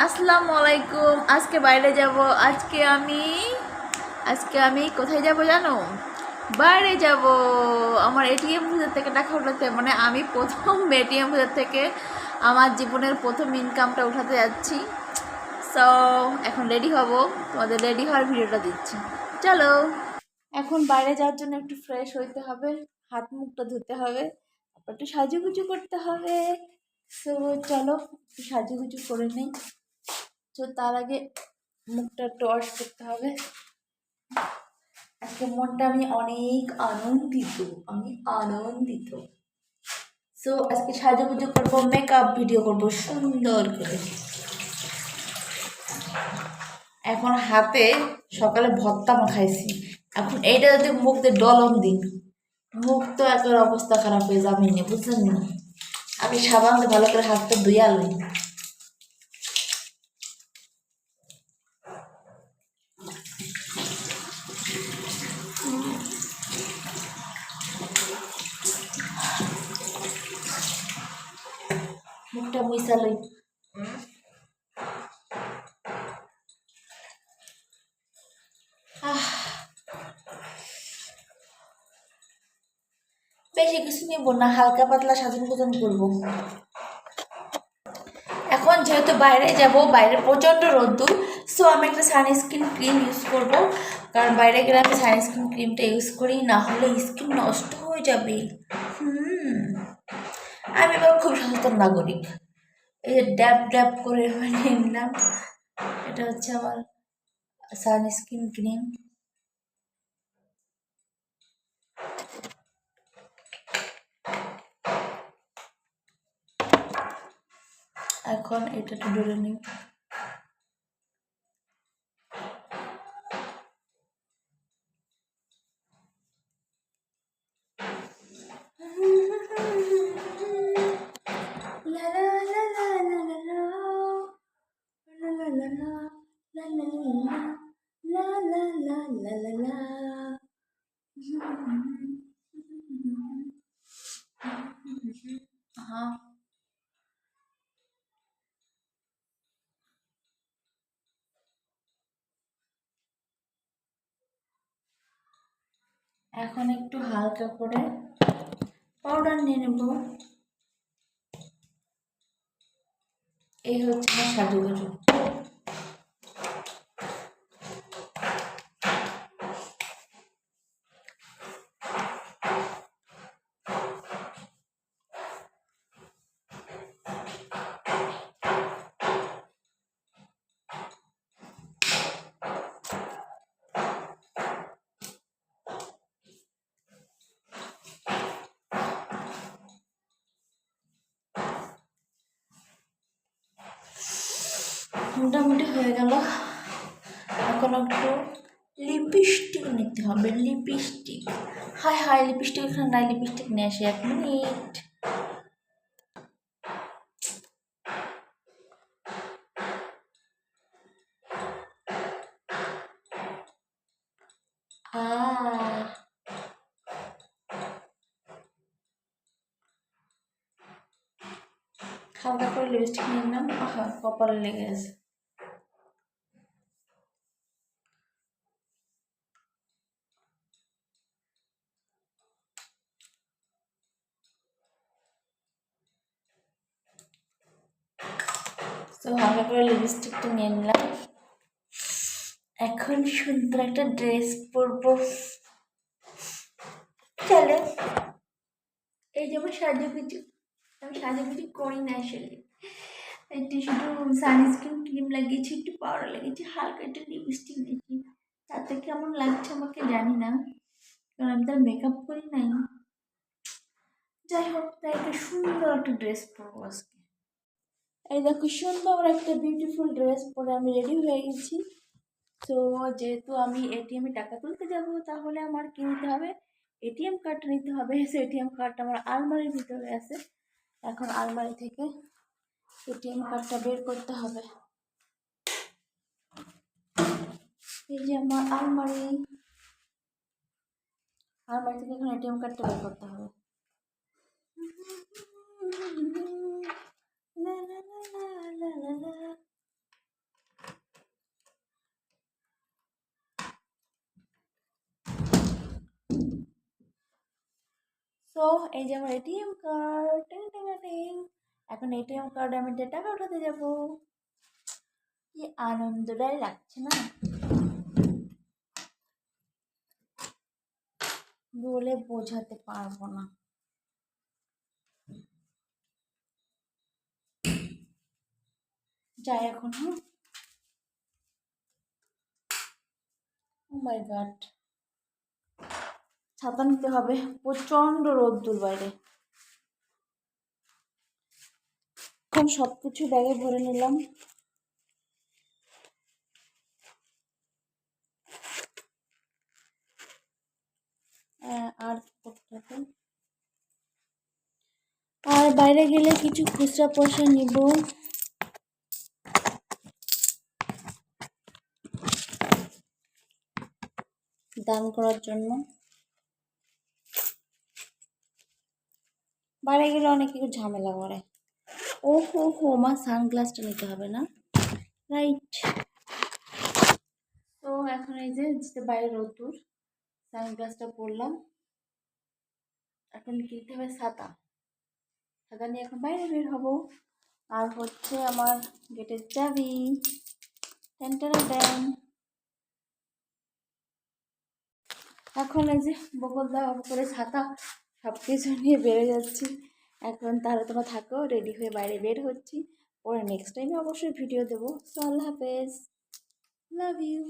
আসসালামু আলাইকুম। আজকে বাইরে যাব। আজকে আমি কোথায় যাব জানো? বাইরে যাব। আমার এটিএম ভিতর থেকে টাকা উঠাতে, মানে আমি প্রথম এটিএম ভিতর থেকে আমার জীবনের প্রথম ইনকামটা উঠাতে যাচ্ছি। সো এখন রেডি হব, তোমাদের রেডি হওয়ার ভিডিওটা দিচ্ছি। চলো। এখন বাইরে যাওয়ার জন্য একটু ফ্রেশ হইতে হবে, হাত মুখটা ধুতে হবে, তারপর একটু সাজুগুজু করতে হবে। সো চলো একটু সাজুগুজু করে নিই। তো তার আগে মুখটা একটু ওয়াশ করতে হবে। আজকে মনটা আমি অনেক আনন্দিত। সো আজকে সাজুগুজু করবো, মেকআপ ভিডিও করবো সুন্দর করে। এখন হাতে সকালে ভর্তা মাখাইছি, এখন এইটা যদি মুখ দিয়ে ডলন দিই, মুখ তো একের অবস্থা খারাপ হয়ে যাবে না, বুঝলেন না? আমি সাবান দিয়ে ভালো করে হাতটা ধুইয়া লই। মুখটা মুইসা লই। বেশি কিছু নিব না, হালকা পাতলা সাজন গোজন করবো। এখন যেহেতু বাইরে যাব, বাইরে প্রচণ্ড রোদ্দুর, সো আমি একটা সানস্ক্রিন ক্রিম ইউজ করব। কারণ বাইরে গেলে আমি সানস্ক্রিন ক্রিমটা ইউজ করি, না হলে স্কিন নষ্ট হয়ে যাবে। আমি এবার খুব সচেতন নাগরিক। এই যে ড্যাব ড্যাব করে নিলাম, এটা হচ্ছে আমার সানস্ক্রিন ক্রিম। এখন এটা একটু ডলে নিই। हाँ, এখন একটু হালকা করে পাউডার নিয়ে নেব। এই হচ্ছে আমার সাজুগুজু। মোটামুটি হয়ে গেল। এখন একটু লিপস্টিক নিতে হবে, লিপস্টিক। হায় হায়, লিপস্টিক এখানে নাই, লিপস্টিক নিয়ে আসি, 1 মিনিট। হালকা করে লিপস্টিক নিয়ে নিলাম। আহা, কপালে লেগে আছে। তো হালকা করে লিপস্টিকটা নিয়ে নিলাম। এখন সুন্দর একটা ড্রেস পরবো। চলো। এই যেমন সাজুগুজু, আমি সাজুগুজু করি না আসলে। একটু শুধু সানস্ক্রিন ক্রিম লাগিয়েছি, একটু পাউডার লাগিয়েছি, হালকা একটু লিপস্টিক দিয়েছি। তাতে কেমন লাগছে আমাকে জানি না, কারণ আমি তার মেকআপ করি নাই। যাই হোক, তাই একটা সুন্দর একটা ড্রেস পরবো আজকে। এই দেখো, সুন্দর একটা বিউটিফুল ড্রেস পরে আমি রেডি হয়ে গেছি। তো যেহেতু আমি এটিএমে টাকা তুলতে যাব, তাহলে আমার কি নিতে হবে? এটিএম কার্ড নিতে হবে। সে এটিএম কার্ডটা আমার আলমারির ভিতরে আছে। এখন আলমারি থেকে এটিএম কার্ডটা বের করতে হবে। এই যে আমার আলমারি, আলমারি থেকে এখন এটিএম কার্ডটা বের করতে হবে। সো এই যে আমার এটিএম কার্ড, টিং টিং টিং। এখন এটিএম কার্ডে আমি টাকা উঠাতে যাব। কি আনন্দটাই লাগছে না, বলে বোঝাতে পারবো না। যাই এখন। হ্যাঁ, ও মাই গড, ছাতা নিতে হবে, প্রচন্ড রোদ্দুর বাইরে। এখন সবকিছু ব্যাগে ভরে নিলাম। আর করতে হবে, আর বাইরে গেলে কিছু খুচরা পয়সা নিব, দান করার জন্য। বাইরে গেলে অনেক কিছু ঝামেলা করে। ও হো হো, আমার সানগ্লাসটা নিতে হবে না, রাইট। তো এখন এই যে বাইরে রোদ্দুর, সানগ্লাসটা পরলাম। এখন কিনতে হবে ছাতা, ছাতা নিয়ে এখন বাইরে বের হবো। আর হচ্ছে আমার গেটের চাবি, টেন টেন টেন। এখন এই যে বকল দেওয়া করে ছাতা সব কিছু নিয়ে বেড়ে যাচ্ছি। এখন তাহলে তোমরা থাকো, রেডি হয়ে বাইরে বের হচ্ছি। পরে নেক্সট টাইমে অবশ্যই ভিডিও দেবো। সো আল্লাহ হাফেজ, লাভ ইউ।